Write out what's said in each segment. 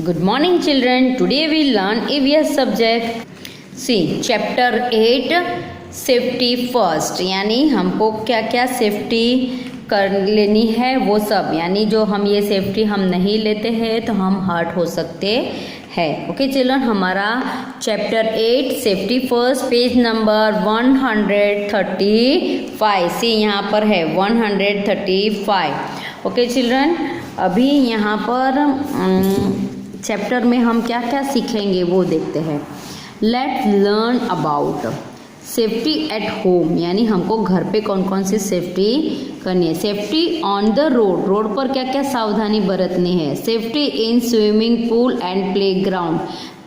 Good morning, children. Today we learn EVS subject. See, chapter 8 safety first, यानी हमको क्या क्या सेफ्टी कर लेनी है वो सब, यानी जो हम ये सेफ्टी हम नहीं लेते हैं तो हम हर्ट हो सकते हैं. ओके चिल्ड्रन, हमारा chapter 8 safety first, page number 135. सी यहाँ पर है 135. ओके चिल्ड्रन, अभी यहाँ पर चैप्टर में हम क्या क्या सीखेंगे वो देखते हैं. Let's learn about safety at home, यानी हमको घर पे कौन कौन सी सेफ्टी करनी है. Safety on the road, road पर क्या क्या सावधानी बरतनी है. Safety in swimming pool and playground,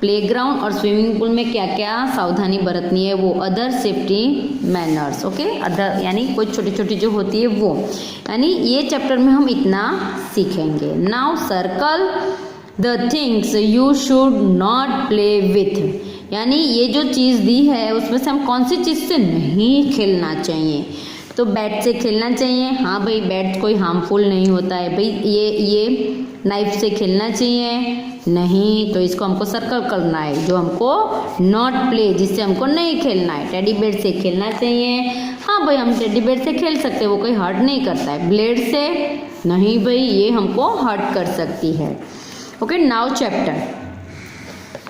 playground और स्विमिंग पूल में क्या क्या सावधानी बरतनी है वो. Other safety manners, okay, other यानी कोई छोटी छोटी जो होती है वो, यानी ये चैप्टर में हम इतना सीखेंगे. Now circle the things you should not play with, यानी ये जो चीज़ दी है उसमें से हम कौन सी चीज़ से नहीं खेलना चाहिए. तो बैट से खेलना चाहिए. हाँ भाई, बैट कोई हार्मफुल नहीं होता है भाई. ये नाइफ से खेलना चाहिए नहीं, तो इसको हमको सर्कल करना है. जो हमको नॉट प्ले, जिससे हमको नहीं खेलना है. टेडी बेयर से खेलना चाहिए. हाँ भाई, हम टेडी बेयर से खेल सकते हैं, वो कोई हर्ट नहीं करता है. ब्लेड से नहीं भाई, ये हमको हर्ट कर सकती है. ओके, नाउ चैप्टर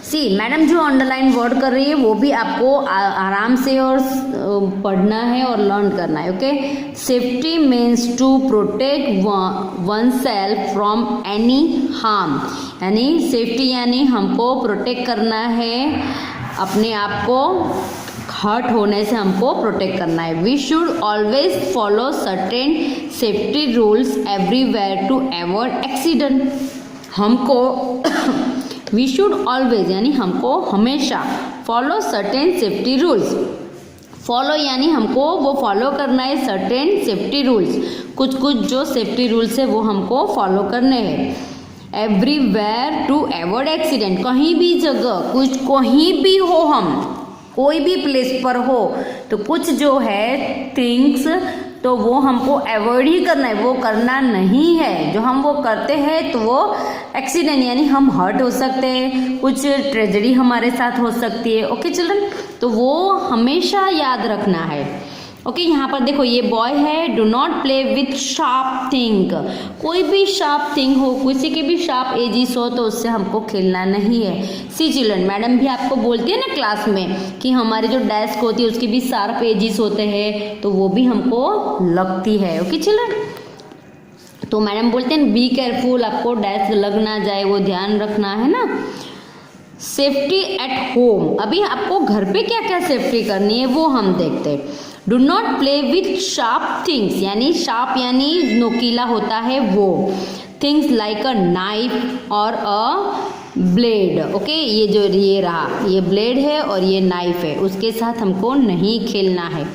सी, मैडम जो अंडरलाइन वर्ड कर रही है वो भी आपको आराम से और पढ़ना है और लर्न करना है. Okay, safety means to protect oneself from any harm, यानी सेफ्टी यानी हमको प्रोटेक्ट करना है, अपने आप को हर्ट होने से हमको प्रोटेक्ट करना है. We should always follow certain safety rules everywhere to avoid accident. हमको वी शुड ऑलवेज यानी हमको हमेशा follow certain safety rules. Follow यानी हमको वो फॉलो करना है सर्टेन सेफ्टी रूल्स, कुछ कुछ जो सेफ्टी रूल्स है वो हमको फॉलो करने हैं. एवरीवेयर टू अवॉइड एक्सीडेंट, कहीं भी जगह कुछ कहीं भी हो, हम कोई भी प्लेस पर हो तो कुछ जो है थिंग्स तो वो हमको अवॉइड ही करना है, वो करना नहीं है. जो हम वो करते हैं तो वो एक्सीडेंट यानी हम हर्ट हो सकते हैं, कुछ ट्रेजेडी हमारे साथ हो सकती है. ओके चिल्ड्रन, तो वो हमेशा याद रखना है. ओके, यहाँ पर देखो ये बॉय है. Do not play with sharp thing, कोई भी शार्प थिंग हो, किसी के भी शार्प एजिस हो तो उससे हमको खेलना नहीं है. सी चिल्ड्रन, मैडम भी आपको बोलती है ना क्लास में कि हमारी जो डेस्क होती है उसकी भी शार्प एजिस होते हैं, तो वो भी हमको लगती है. ओके चिल्ड्रन, तो मैडम बोलते हैं बी केयरफुल, आपको डेस्क लग ना जाए, वो ध्यान रखना है ना. सेफ्टी एट होम, अभी आपको घर पे क्या क्या सेफ्टी करनी है वो हम देखते हैं. Do not play with sharp things, यानी शार्प यानी नोकीला होता है वो. थिंग्स लाइक अ नाइफ और अ ब्लेड. ओके, ये जो ये रहा, ये ब्लेड है और ये नाइफ है, उसके साथ हमको नहीं खेलना है.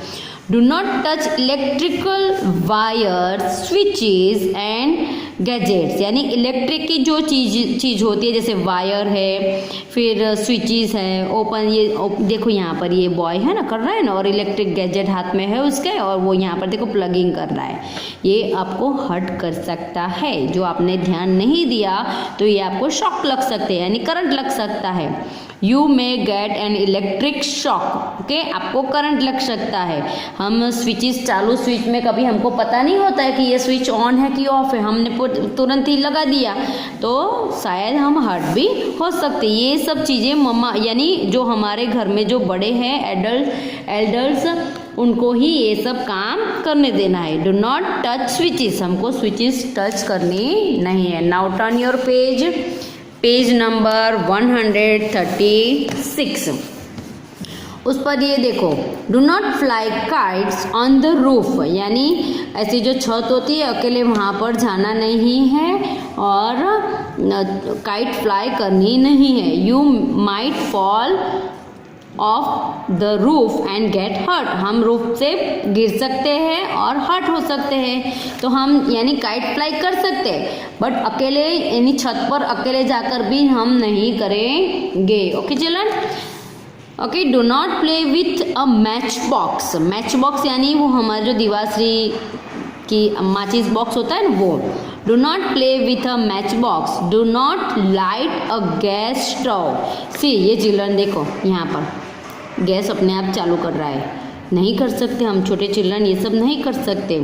Do not touch electrical wire, switches and gadgets, यानी इलेक्ट्रिक की जो चीज़ होती है जैसे वायर है, फिर स्विचेस है, ओपन, ये देखो यहाँ पर ये बॉय है ना, कर रहा है ना, और इलेक्ट्रिक गैजेट हाथ में है उसके, और वो यहाँ पर देखो प्लगिंग कर रहा है. ये आपको हर्ट कर सकता है. जो आपने ध्यान नहीं दिया तो ये आपको शॉक लग सकते हैं, यानी करंट लग सकता है. You may get an electric shock. Okay, आपको करंट लग सकता है. हम स्विचेस, चालू स्विच में कभी हमको पता नहीं होता है कि ये स्विच ऑन है कि ऑफ है, हमने तुरंत ही लगा दिया तो शायद हम हर्ट भी हो सकते. ये सब चीज़ें मम्मा यानी जो हमारे घर में जो बड़े हैं एल्डर्स, उनको ही ये सब काम करने देना है. डू नॉट टच स्विचेस, हमको स्विचेस टच करनी नहीं है. Now turn your page number 136. उस पर ये देखो, do not fly kites on the roof, यानी ऐसी जो छत होती है अकेले वहाँ पर जाना नहीं है और काइट फ्लाई करनी नहीं है. You might fall off the roof and get hurt, हम रूफ से गिर सकते हैं और हर्ट हो सकते हैं. तो हम यानी काइट फ्लाई कर सकते हैं बट अकेले यानी छत पर अकेले जाकर भी हम नहीं करेंगे. Okay children, okay, do not play with a match box. Match box यानी वो हमारे जो दिवासरी कि माचिस बॉक्स होता है ना वो. Do not play with a match box, do not light a gas stove. See ये चिल्ड्रन देखो यहाँ पर गैस अपने आप चालू कर रहा है, नहीं कर सकते हम छोटे चिल्ड्रन, ये सब नहीं कर सकते।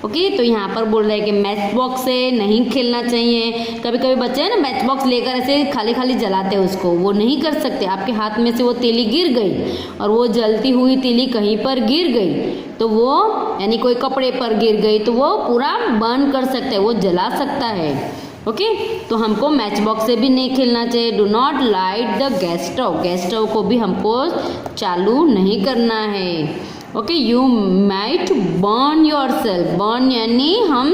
ओके तो यहाँ पर बोल रहे हैं कि मैच बॉक्स से नहीं खेलना चाहिए। कभी कभी बच्चे हैं ना मैच बॉक्स लेकर ऐसे खाली खाली जलाते हैं उसको, वो नहीं कर सकते। आपके हाथ में से वो तीली गिर गई और वो जलती हुई तीली कहीं पर गिर गई तो वो यानी कोई कपड़े पर गिर गई तो वो पूरा बर्न कर सकता है, वो जला सकता है। ओके तो हमको मैच बॉक्स से भी नहीं खेलना चाहिए। Do not light the gas stove, gas stove को भी हमको चालू नहीं करना है। Okay you might burn your self, burn यानी हम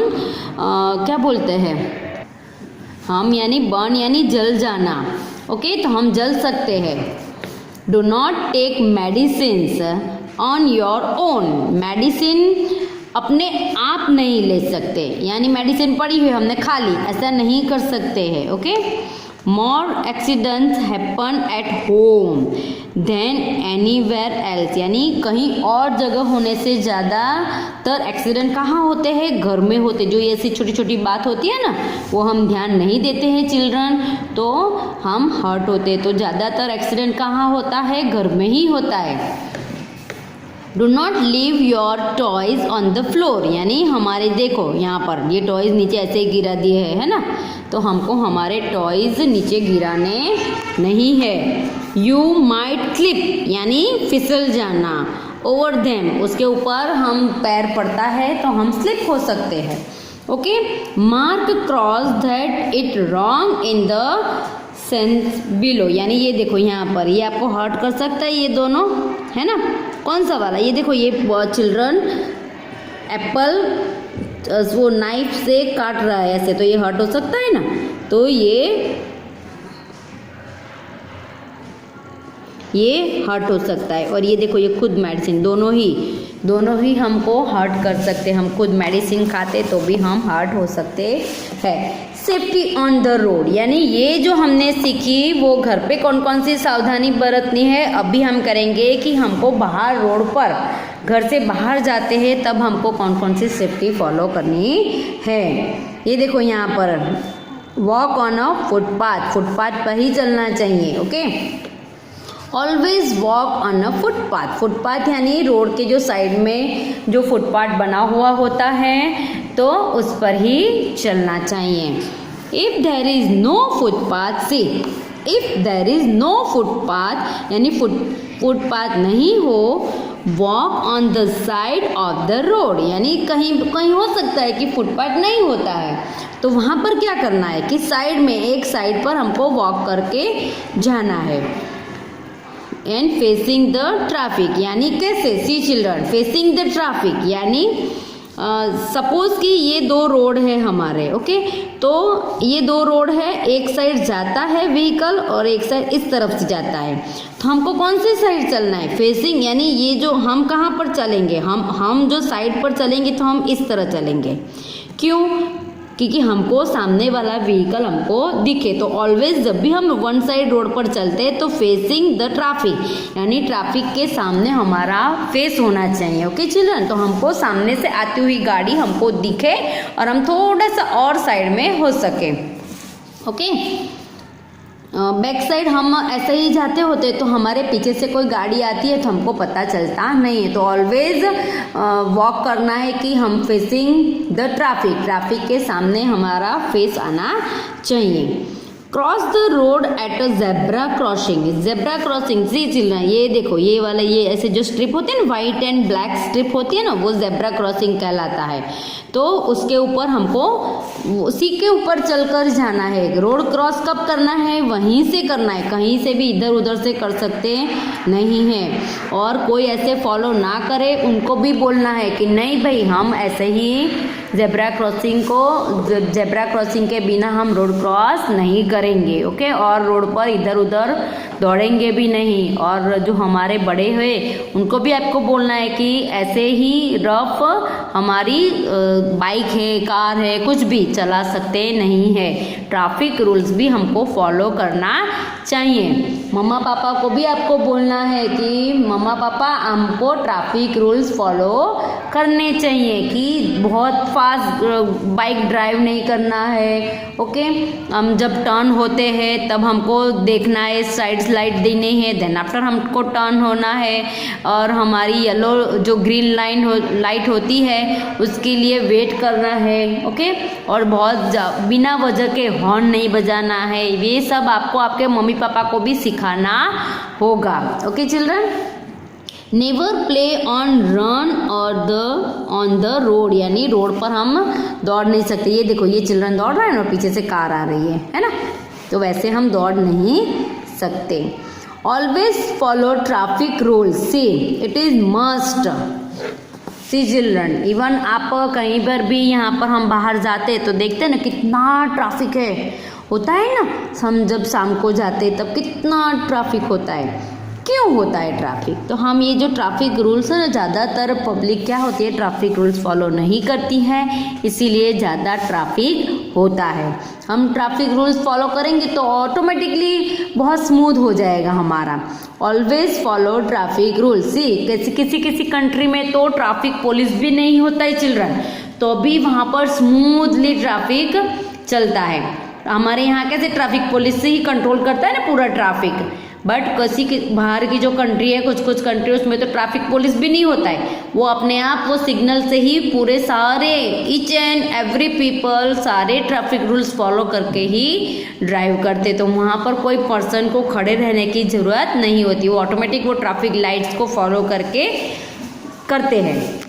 क्या बोलते हैं, हम यानी बर्न यानी जल जाना। ओके तो हम जल सकते हैं। Do not take medicines on your own, medicine अपने आप नहीं ले सकते, यानी मेडिसिन पड़ी हुई हमने खा ली, ऐसा नहीं कर सकते हैं। Okay more accidents happen at home than anywhere else, यानी कहीं और जगह होने से ज़्यादातर एक्सीडेंट कहाँ होते हैं, घर में होते। जो ये ऐसी छोटी छोटी बात होती है ना वो हम ध्यान नहीं देते हैं चिल्ड्रन, तो हम हर्ट होते। तो ज़्यादातर एक्सीडेंट कहाँ होता है, घर में ही होता है। Do not leave your toys on the floor, यानी हमारे देखो यहाँ पर ये टॉयज नीचे ऐसे ही गिरा दिए है ना, तो हमको हमारे टॉयज नीचे गिराने नहीं है। यू माइट स्लिप, यानी फिसल जाना। ओवर देम, उसके ऊपर हम पैर पड़ता है तो हम स्लिप हो सकते हैं। Okay mark cross that it wrong in the sense below, यानी ये देखो यहाँ पर ये आपको हर्ट कर सकता है, ये दोनों है ना। कौन सा वाला, ये देखो ये चिल्ड्रन एप्पल वो नाइफ से काट रहा है ऐसे, तो ये हर्ट हो सकता है ना। तो ये हर्ट हो सकता है। और ये देखो ये खुद मेडिसिन, दोनों ही हमको हर्ट कर सकते हैं। हम खुद मेडिसिन खाते तो भी हम हर्ट हो सकते हैं। सेफ्टी ऑन द रोड, यानी ये जो हमने सीखी वो घर पे कौन कौन सी सावधानी बरतनी है अभी हम करेंगे कि हमको बाहर रोड पर घर से बाहर जाते हैं तब हमको कौन कौन सी सेफ्टी फॉलो करनी है। ये देखो यहाँ पर walk on a footpath, footpath पर ही चलना चाहिए। Okay always walk on a footpath, footpath यानी रोड के जो साइड में जो फुटपाथ बना हुआ होता है तो उस पर ही चलना चाहिए। If there is no footpath, see if there is no footpath यानी फुटपाथ नहीं हो, walk on the side of the road, यानी कहीं कहीं हो सकता है कि फुटपाथ नहीं होता है तो वहाँ पर क्या करना है कि साइड में एक साइड पर हमको वॉक करके जाना है। एंड फेसिंग द ट्रैफिक, यानी कैसे, सी चिल्ड्रन फेसिंग द ट्रैफिक यानी सपोज कि ये दो रोड है हमारे। ओके तो ये दो रोड है, एक साइड जाता है व्हीकल और एक साइड इस तरफ से जाता है, तो हमको कौन सी साइड चलना है, फेसिंग, यानी ये जो हम कहाँ पर चलेंगे, हम जो साइड पर चलेंगे तो हम इस तरह चलेंगे। क्यों, क्योंकि हमको सामने वाला व्हीकल हमको दिखे। तो ऑलवेज जब भी हम वन साइड रोड पर चलते हैं तो फेसिंग द ट्रैफिक, यानी ट्रैफिक के सामने हमारा फेस होना चाहिए। ओके चिल्ड्रन, तो हमको सामने से आती हुई गाड़ी हमको दिखे और हम थोड़ा सा और साइड में हो सके। ओके बैक साइड हम ऐसे ही जाते होते तो हमारे पीछे से कोई गाड़ी आती है तो हमको पता चलता नहीं है। तो ऑलवेज वॉक करना है कि हम फेसिंग द ट्रैफिक के सामने हमारा फेस आना चाहिए। Cross the road at a zebra crossing, see children ये देखो ये वाला ये ऐसे जो स्ट्रिप होती है ना, व्हाइट एंड ब्लैक स्ट्रिप होती है ना, वो जेब्रा क्रॉसिंग कहलाता है। तो उसके ऊपर हमको उसी के ऊपर चलकर जाना है। रोड क्रॉस कब करना है, वहीं से करना है, कहीं से भी इधर उधर से कर सकते नहीं है। और कोई ऐसे फॉलो ना करे उनको भी बोलना है कि नहीं भाई हम ऐसे ही जेब्रा क्रॉसिंग के बिना हम रोड क्रॉस नहीं करेंगे। ओके और रोड पर इधर उधर दौड़ेंगे भी नहीं। और जो हमारे बड़े हुए उनको भी आपको बोलना है कि ऐसे ही रफ हमारी बाइक है, कार है, कुछ भी चला सकते नहीं है। ट्रैफिक रूल्स भी हमको फॉलो करना चाहिए। मम्मा पापा को भी आपको बोलना है कि मम्मा पापा हमको ट्रैफिक रूल्स फॉलो करने चाहिए कि बहुत फास्ट बाइक ड्राइव नहीं करना है। ओके, हम जब टर्न होते हैं तब हमको देखना है, साइड लाइट देनी है, देन आफ्टर हमको टर्न होना है, और हमारी येलो जो ग्रीन लाइट होती है उसके लिए वेट करना है। ओके, और बहुत बिना वजह के हॉर्न नहीं बजाना है। ये सब आपको आपके मम्मी पापा को भी सिखाना होगा। Okay children, never play on run और ऑन द रोड, यानी रोड पर हम दौड़ नहीं सकते। ये देखो, ये चिल्ड्रन दौड़ रहा है ना, पीछे से कार आ रही है ना, तो वैसे हम दौड़ नहीं सकते। Always follow traffic rules, see it is must. See children, even आप कहीं पर भी यहाँ पर हम बाहर जाते हैं तो देखते हैं ना कितना ट्रैफिक है, होता है ना। हम जब शाम को जाते तब कितना ट्रैफिक होता है, क्यों होता है ट्रैफिक? तो हम ये जो ट्रैफिक रूल्स है ना, ज़्यादातर पब्लिक क्या होती है, ट्रैफिक रूल्स फॉलो नहीं करती है, इसीलिए ज़्यादा ट्रैफिक होता है। हम ट्रैफिक रूल्स फॉलो करेंगे तो ऑटोमेटिकली बहुत स्मूथ हो जाएगा हमारा। Always follow traffic rules. See किसी कंट्री में तो ट्रैफिक पुलिस भी नहीं होता है चिल्ड्रन, तो भी वहाँ पर स्मूथली ट्रैफिक चलता है। हमारे यहाँ कैसे ट्रैफिक पुलिस से ही कंट्रोल करता है ना पूरा ट्रैफिक, बट किसी की बाहर की जो कंट्री है, कुछ कंट्री उसमें तो ट्रैफिक पुलिस भी नहीं होता है, वो अपने आप वो सिग्नल से ही पूरे सारे ईच एंड एवरी पीपल सारे ट्रैफिक रूल्स फॉलो करके ही ड्राइव करते, तो वहाँ पर कोई पर्सन को खड़े रहने की ज़रूरत नहीं होती, वो ऑटोमेटिक वो ट्रैफिक लाइट्स को फॉलो करके करते हैं।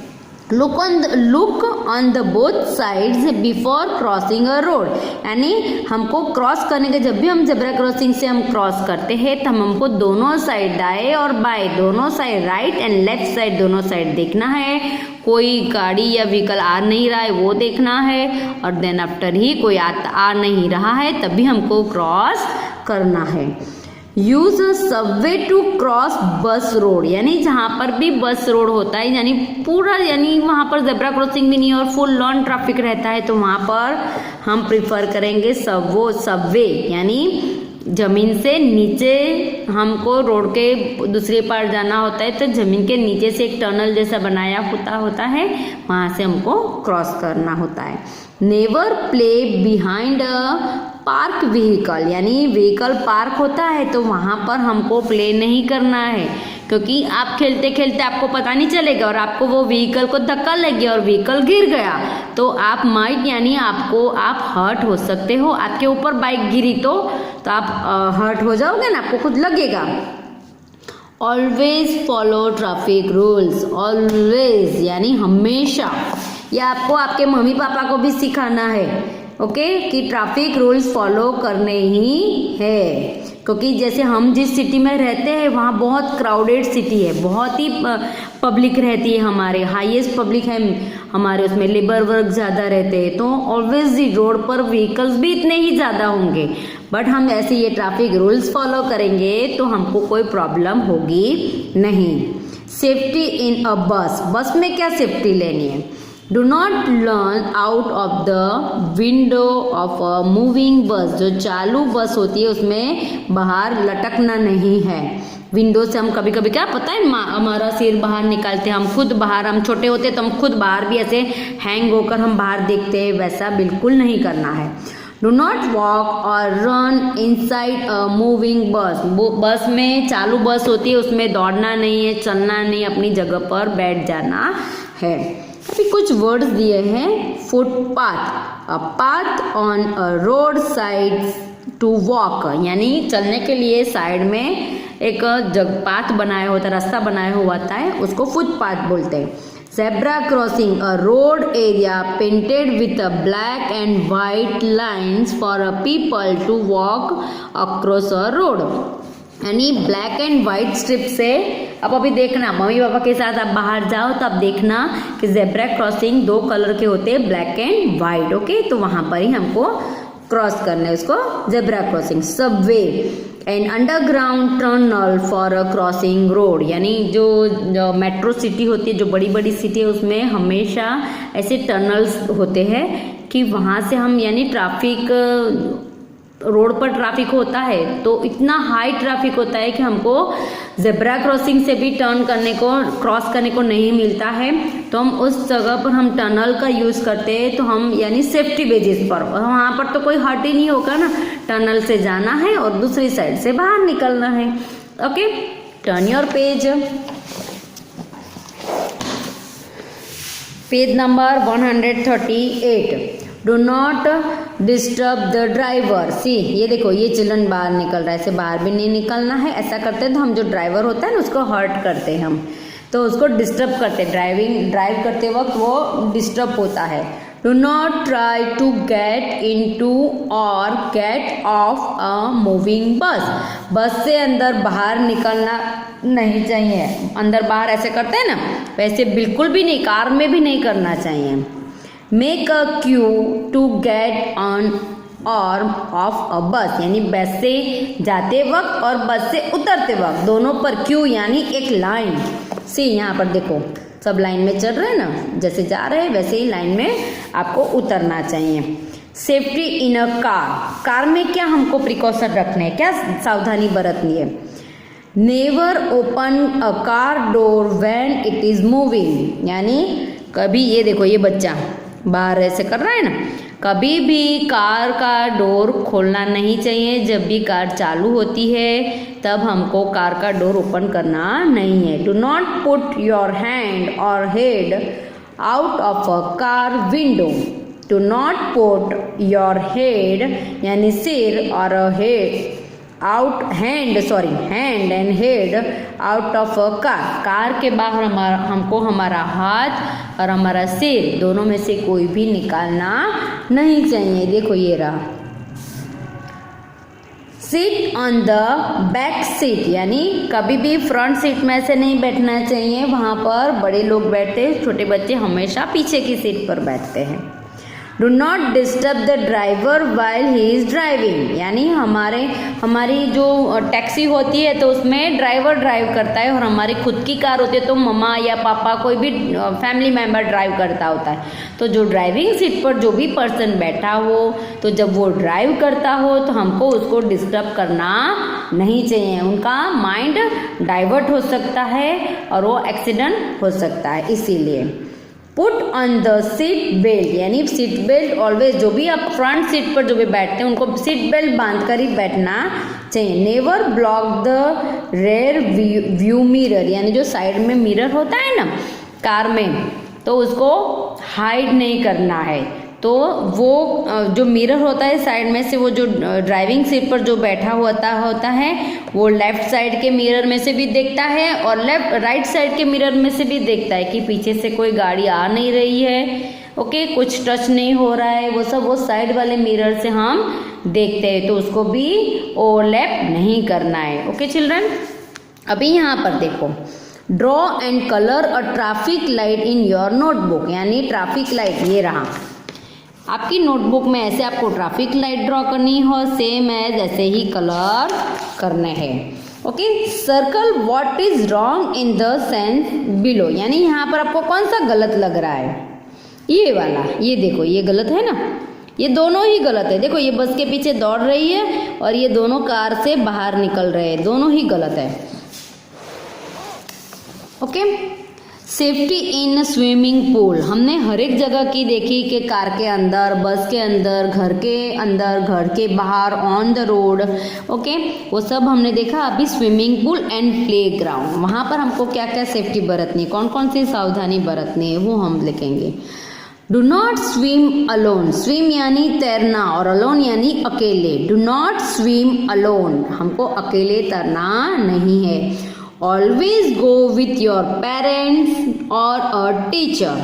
Look on the both sides before crossing a road, यानी हमको क्रॉस करने के, जब भी हम जेब्रा क्रॉसिंग से हम क्रॉस करते हैं तो हमको दोनों साइड, दाएं और बाएं दोनों side, right and left side दोनों साइड देखना है। कोई गाड़ी या व्हीकल आ नहीं रहा है वो देखना है, और देन आफ्टर ही कोई आ नहीं रहा है तभी हमको क्रॉस करना है। Use a subway to cross busy road, यानी जहाँ पर भी बस रोड होता है, यानी पूरा, यानी वहाँ पर जेब्रा क्रॉसिंग भी नहीं और फुल लॉन ट्रैफिक रहता है, तो वहाँ पर हम प्रिफर करेंगे सबवे, यानी जमीन से नीचे हमको रोड के दूसरे पार जाना होता है, तो जमीन के नीचे से एक टनल जैसा बनाया होता है, वहाँ से हमको क्रॉस करना होता है। Never play behind a park vehicle, यानी व्हीकल पार्क होता है तो वहाँ पर हमको प्ले नहीं करना है, क्योंकि आप खेलते खेलते आपको पता नहीं चलेगा और आपको वो व्हीकल को धक्का लग गया और व्हीकल गिर गया तो आप माइट, यानी आप हर्ट हो सकते हो। आपके ऊपर बाइक गिरी तो आप हर्ट हो जाओगे ना, आपको खुद लगेगा। Always follow traffic rules, always यानी हमेशा, यह आपको आपके मम्मी पापा को भी सिखाना है। ओके, कि ट्रैफिक रूल्स फॉलो करने ही है, क्योंकि जैसे हम जिस सिटी में रहते हैं वहाँ बहुत क्राउडेड सिटी है, बहुत ही पब्लिक रहती है, हमारे हाईएस्ट पब्लिक है हमारे, उसमें लेबर वर्क ज़्यादा रहते हैं, तो ऑलवेज रोड पर व्हीकल्स भी इतने ही ज़्यादा होंगे, बट हम ऐसे ये ट्रैफिक रूल्स फॉलो करेंगे तो हमको कोई प्रॉब्लम होगी नहीं। सेफ्टी इन अ बस, बस में क्या सेफ्टी लेनी है? Do not learn out of the window of a moving बस, जो चालू बस होती है उसमें बाहर लटकना नहीं है। विंडो से हम कभी कभी क्या पता है, हमारा सिर बाहर निकालते हैं, हम खुद बाहर, हम छोटे होते तो हम खुद बाहर भी ऐसे हैंग होकर हम बाहर देखते हैं, वैसा बिल्कुल नहीं करना है। डू नॉट वॉक और run inside a moving bus, बस में चालू बस होती है उसमें दौड़ना नहीं है, चलना नहीं, अपनी जगह पर बैठ जाना है। अभी कुछ वर्ड्स दिए हैं। Footpath, a path on a road side to walk, यानी चलने के लिए साइड में एक पाथ बनाया होता है, रास्ता बनाया हुआ होता है, उसको फुटपाथ बोलते हैं। Zebra crossing, a road area painted with a black and white lines for a people to walk across a road, यानी ब्लैक एंड वाइट स्ट्रिप से। अब अभी देखना, मम्मी पापा के साथ आप बाहर जाओ तो आप देखना कि जेब्रा क्रॉसिंग 2 कलर के होते हैं, ब्लैक एंड वाइट। ओके, तो वहां पर ही हमको क्रॉस करना है उसको zebra crossing. Subway and underground tunnel for a crossing road, यानी जो मेट्रो सिटी होती है, जो बड़ी बड़ी सिटी है, उसमें हमेशा ऐसे टनल्स होते हैं कि वहाँ से हम, यानी ट्रैफिक रोड पर ट्रैफिक होता है तो इतना हाई ट्रैफिक होता है कि हमको जेब्रा क्रॉसिंग से भी क्रॉस करने को नहीं मिलता है, तो हम उस जगह पर हम टनल का यूज़ करते हैं। तो हम यानी सेफ्टी बेसिस पर, वहाँ पर तो कोई हर्ट ही नहीं होगा ना, टनल से जाना है और दूसरी साइड से बाहर निकलना है। Okay, turn your page number 138। Do not disturb the driver. See, ये देखो, ये चिल्ड्रन बाहर निकल रहा है, ऐसे बाहर भी नहीं निकलना है। ऐसा करते हैं तो हम जो ड्राइवर होता है ना उसको हर्ट करते हैं, हम तो उसको डिस्टर्ब करते हैं। ड्राइव करते वक्त वो डिस्टर्ब होता है। Do not try to get into और get off a moving bus. Bus से अंदर बाहर निकलना नहीं चाहिए। अंदर बाहर ऐसे करते हैं ना, वैसे बिल्कुल भी नहीं, कार में भी नहीं करना चाहिए। Make a queue to get on और ऑफ अ बस, यानी बस से जाते वक्त और बस से उतरते वक्त दोनों पर क्यू यानी एक लाइन। सी, यहाँ पर देखो सब लाइन में चल रहे हैं ना, जैसे जा रहे हैं वैसे ही लाइन में आपको उतरना चाहिए। सेफ्टी इन अ कार में क्या हमको प्रिकॉशन रखने हैं, क्या सावधानी बरतनी है। Never open a car door when it is moving, यानी कभी, ये देखो ये बच्चा बाहर ऐसे कर रहा है ना, कभी भी कार का डोर खोलना नहीं चाहिए। जब भी कार चालू होती है तब हमको कार का डोर ओपन करना नहीं है। Do not put your hand और head out of a car window. Do not put your head यानी सिर और head hand and head out of a car के बाहर हमको हमारा हाथ और हमारा सिर दोनों में से कोई भी निकालना नहीं चाहिए। देखो ये रहा। Seat on the back seat, यानी कभी भी फ्रंट सीट में ऐसे नहीं बैठना चाहिए, वहाँ पर बड़े लोग बैठते हैं, छोटे बच्चे हमेशा पीछे की सीट पर बैठते हैं। Do not disturb the driver while he is driving, यानी हमारी जो टैक्सी होती है तो उसमें ड्राइवर ड्राइव करता है और हमारी खुद की कार होती है तो मम्मा या पापा कोई भी फैमिली मेम्बर ड्राइव करता होता है। तो जो ड्राइविंग सीट पर जो भी पर्सन बैठा हो, तो जब वो ड्राइव करता हो तो हमको उसको डिस्टर्ब करना नहीं चाहिए। उनका माइंड डाइवर्ट हो सकता है और वो एक्सीडेंट हो सकता है, इसीलिए। Put on the seat belt, यानी सीट बेल्ट ऑलवेज, जो भी आप फ्रंट सीट पर जो भी बैठते हैं उनको सीट बेल्ट बांध कर ही बैठना चाहिए। Never block the rear view mirror, यानी जो साइड में मिरर होता है ना कार में, तो उसको हाइड नहीं करना है। तो वो जो मिरर होता है साइड में से, वो जो ड्राइविंग सीट पर जो बैठा होता है वो लेफ्ट साइड के मिरर में से भी देखता है और राइट साइड के मिरर में से भी देखता है कि पीछे से कोई गाड़ी आ नहीं रही है, ओके, कुछ टच नहीं हो रहा है, वो सब वो साइड वाले मिरर से हम देखते हैं, तो उसको भी ओवरलैप नहीं करना है। ओके चिल्ड्रन, अभी यहाँ पर देखो, draw and colour a traffic light in your notebook, यानी ट्रैफिक लाइट ये रहा आपकी नोटबुक में, ऐसे आपको ट्रैफिक लाइट ड्रॉ करनी हो, सेम एज ऐसे ही कलर करने हैं। Okay, circle what is wrong in the sense below, यानी यहाँ पर आपको कौन सा गलत लग रहा है, ये वाला, ये देखो ये गलत है ना, ये दोनों ही गलत है। देखो ये बस के पीछे दौड़ रही है और ये दोनों कार से बाहर निकल रहे हैं, दोनों ही गलत है। Okay, safety in swimming pool, हमने हर एक जगह की देखी कि कार के अंदर, बस के अंदर, घर के अंदर, घर के बाहर, ऑन द रोड, ओके, वो सब हमने देखा। अभी swimming pool and play ground, वहाँ पर हमको क्या क्या सेफ्टी बरतनी, कौन कौन सी सावधानी बरतनी है वो हम लिखेंगे। Do not swim alone, swim यानी तैरना और अलोन यानी अकेले। डू नॉट स्विम अलोन, हमको अकेले तैरना नहीं है। Always go with your parents और अ टीचर,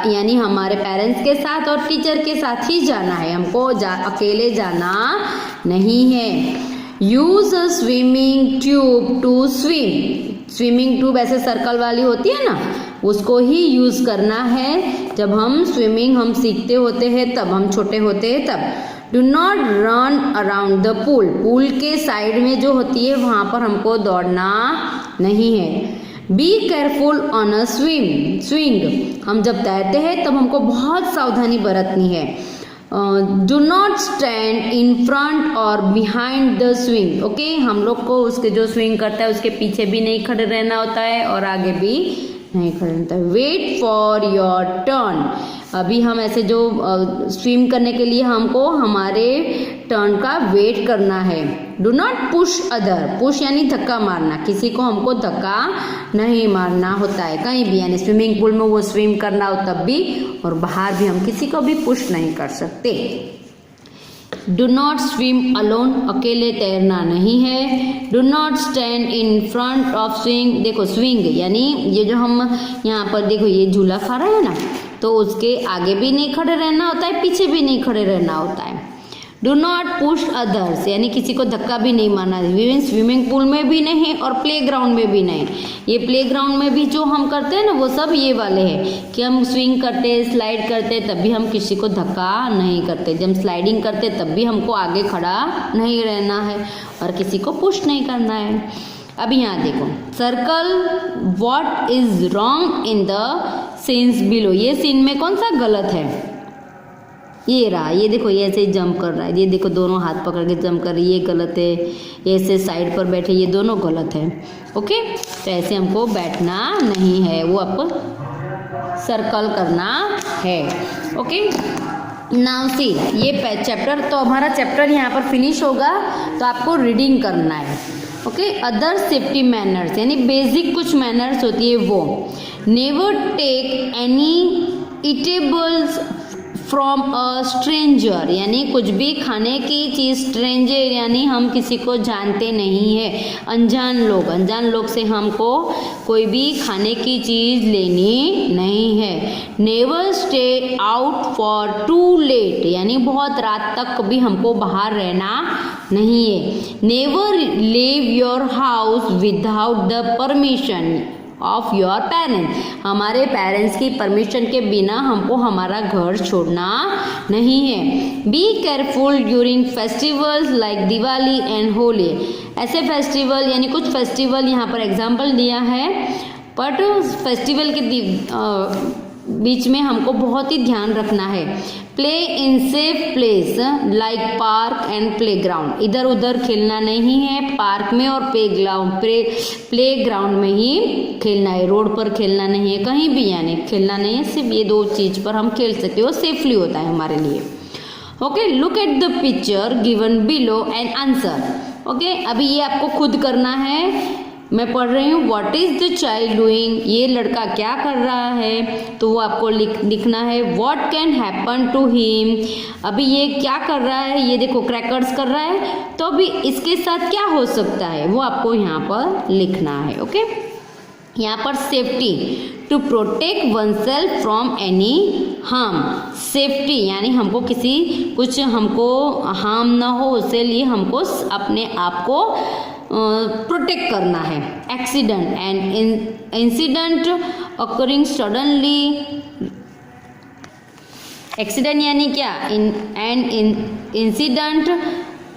यानी हमारे पेरेंट्स के साथ और टीचर के साथ ही जाना है, हमको अकेले जाना नहीं है। Use a swimming tube to swim, swimming tube ऐसे सर्कल वाली होती है ना, उसको ही यूज करना है जब हम स्विमिंग हम सीखते होते हैं, तब हम छोटे होते हैं तब। Do not run around the pool, pool के साइड में जो होती है वहाँ पर हमको दौड़ना नहीं है। Be careful on a swing, हम जब तैरते हैं तब हमको बहुत सावधानी बरतनी है। Do not stand in front और बिहाइंड द स्विंग। ओके, हम लोग को उसके जो स्विंग करता है उसके पीछे भी नहीं खड़े रहना होता है और आगे भी नहीं खड़े रहता है। Wait for your turn. अभी हम ऐसे जो स्विम करने के लिए हमको हमारे टर्न का वेट करना है। Do not push other. Push यानी धक्का मारना, किसी को हमको धक्का नहीं मारना होता है कहीं भी, यानी स्विमिंग पूल में वो स्विम करना हो तब भी, और बाहर भी हम किसी को भी पुश नहीं कर सकते। Do not swim alone. अकेले तैरना नहीं है। Do not stand in front of swing. देखो स्विंग यानी ये जो हम यहाँ पर देखो ये झूला खा रहे हैं ना, तो उसके आगे भी नहीं खड़े रहना होता है, पीछे भी नहीं खड़े रहना होता है। डू नॉट पुश अदर्स यानी किसी को धक्का भी नहीं मारना, स्विमिंग पूल में भी नहीं और प्ले ग्राउंड में भी नहीं। ये प्ले ग्राउंड में भी जो हम करते हैं ना वो सब ये वाले हैं कि हम स्विंग करते स्लाइड करते तब भी हम किसी को धक्का नहीं करते, जब स्लाइडिंग करते तब भी हमको आगे खड़ा नहीं रहना है और किसी को पुश नहीं करना है। अभी यहाँ देखो, circle what is wrong in the scenes below. ये सीन में कौन सा गलत है? ये रहा, ये देखो ये ऐसे जंप कर रहा है, ये देखो दोनों हाथ पकड़ के जंप कर रही है, ये गलत है। ये ऐसे साइड पर बैठे, ये दोनों गलत है। ओके, तो ऐसे हमको बैठना नहीं है, वो आपको सर्कल करना है। ओके, नाउ सी, ये चैप्टर तो हमारा चैप्टर यहाँ पर फिनिश होगा, तो आपको रीडिंग करना है। ओके, अदर सेफ्टी मैनर्स यानी बेसिक कुछ मैनर्स होती है वो। Never take any eatables from a stranger यानी कुछ भी खाने की चीज़, स्ट्रेंजर यानी हम किसी को जानते नहीं है, अनजान लोग से हमको कोई भी खाने की चीज़ लेनी नहीं है। Never stay out for too late यानी बहुत रात तक भी हमको बाहर रहना नहीं है। Never leave your house without the permission of your parents. हमारे पेरेंट्स की परमिशन के बिना हमको हमारा घर छोड़ना नहीं है। Be careful during festivals like Diwali and Holi. ऐसे फेस्टिवल यानी कुछ फेस्टिवल यहाँ पर एग्जाम्पल दिया है, बट फेस्टिवल के बीच में हमको बहुत ही ध्यान रखना है। Play in safe place like park and play ground. इधर उधर खेलना नहीं है, पार्क में और प्ले ग्राउंड में ही खेलना है, रोड पर खेलना नहीं है, कहीं भी यानी खेलना नहीं है। सिर्फ ये दो चीज़ पर हम खेल सकते हो, सेफली होता है हमारे लिए। Okay, look at the picture given below and answer. Okay, अभी ये आपको खुद करना है। मैं पढ़ रही हूँ, what is the child doing, ये लड़का क्या कर रहा है, तो वो आपको लिखना है। What can happen to him, अभी ये क्या कर रहा है, ये देखो क्रैकर्स कर रहा है, तो अभी इसके साथ क्या हो सकता है वो आपको यहाँ पर लिखना है। ओके, यहाँ पर safety, to protect oneself from any harm. Safety यानी हमको किसी कुछ हमको हार्म ना हो, उसके लिए हमको अपने आप को प्रोटेक्ट करना है। Accident and incident occurring suddenly. Accident यानी क्या, इंसिडेंट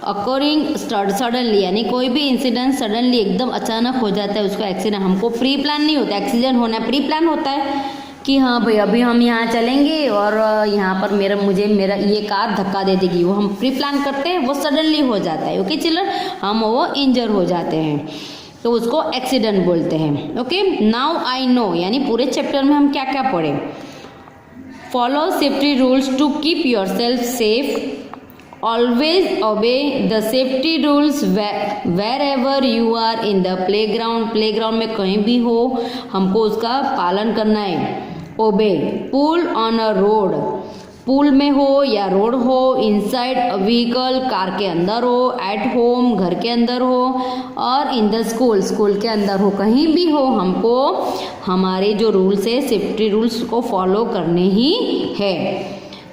अकरिंग सडनली यानी कोई भी इंसिडेंट सडनली एकदम अचानक हो जाता है, उसको एक्सीडेंट। हमको प्री प्लान नहीं होता, एक्सीडेंट होना प्री प्लान होता है कि हाँ भाई अभी हम यहाँ चलेंगे और यहाँ पर मेरा ये कार धक्का दे देगी, वो हम प्री प्लान करते हैं, वो सडनली हो जाता है। ओके चिल्ड्रन, हम वो इंजर हो जाते हैं तो उसको एक्सीडेंट बोलते हैं। ओके, नाउ आई नो यानी पूरे चैप्टर में हम क्या क्या पढ़े। Follow safety rules to keep yourself safe. Always obey the safety rules wherever you are in the playground. Playground में कहीं भी हो हमको उसका पालन करना है। ओबे, पुल ऑन अ रोड, पुल में हो या रोड हो, इनसाइड अ व्हीकल, कार के अंदर हो, एट होम, घर के अंदर हो, और इन द स्कूल, स्कूल के अंदर हो, कहीं भी हो हमको हमारे जो रूल्स है सेफ्टी रूल्स को फॉलो करने ही है।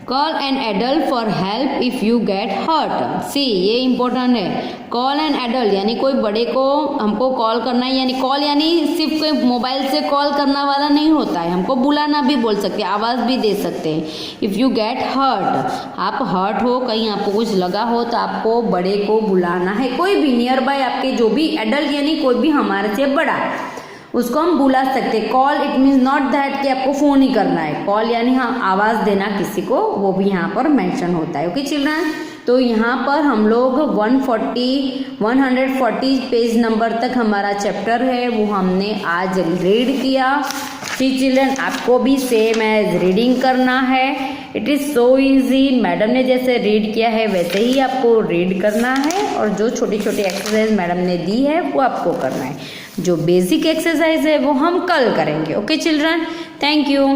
Call an adult for help if you get hurt. See, ये इम्पोर्टेंट है। कॉल एन एडल्ट यानी कोई बड़े को हमको कॉल करना है, यानी कॉल यानी सिर्फ कोई मोबाइल से कॉल करना वाला नहीं होता है, हमको बुलाना भी बोल सकते हैं, आवाज़ भी दे सकते हैं। इफ़ यू गेट हर्ट, आप हर्ट हो, कहीं आपको कुछ लगा हो तो आपको बड़े को बुलाना है, कोई भी नियर बाय आपके जो भी एडल्ट यानी कोई भी हमारे से बड़ा, उसको हम बुला सकते हैं। Call it means not that कि आपको फ़ोन ही करना है, कॉल यानी हाँ आवाज़ देना किसी को, वो भी यहाँ पर मेंशन होता है। ओके चिल्ड्रन, तो यहाँ पर हम लोग 140 पेज नंबर तक हमारा चैप्टर है वो हमने आज रीड किया। सी चिल्ड्रन, आपको भी सेम एज रीडिंग करना है। It is so easy, madam ने जैसे रीड किया है वैसे ही आपको रीड करना है, और जो छोटी छोटी एक्सरसाइज मैडम ने दी है वो आपको करना है। जो बेसिक एक्सरसाइज है वो हम कल करेंगे। Okay children, thank you.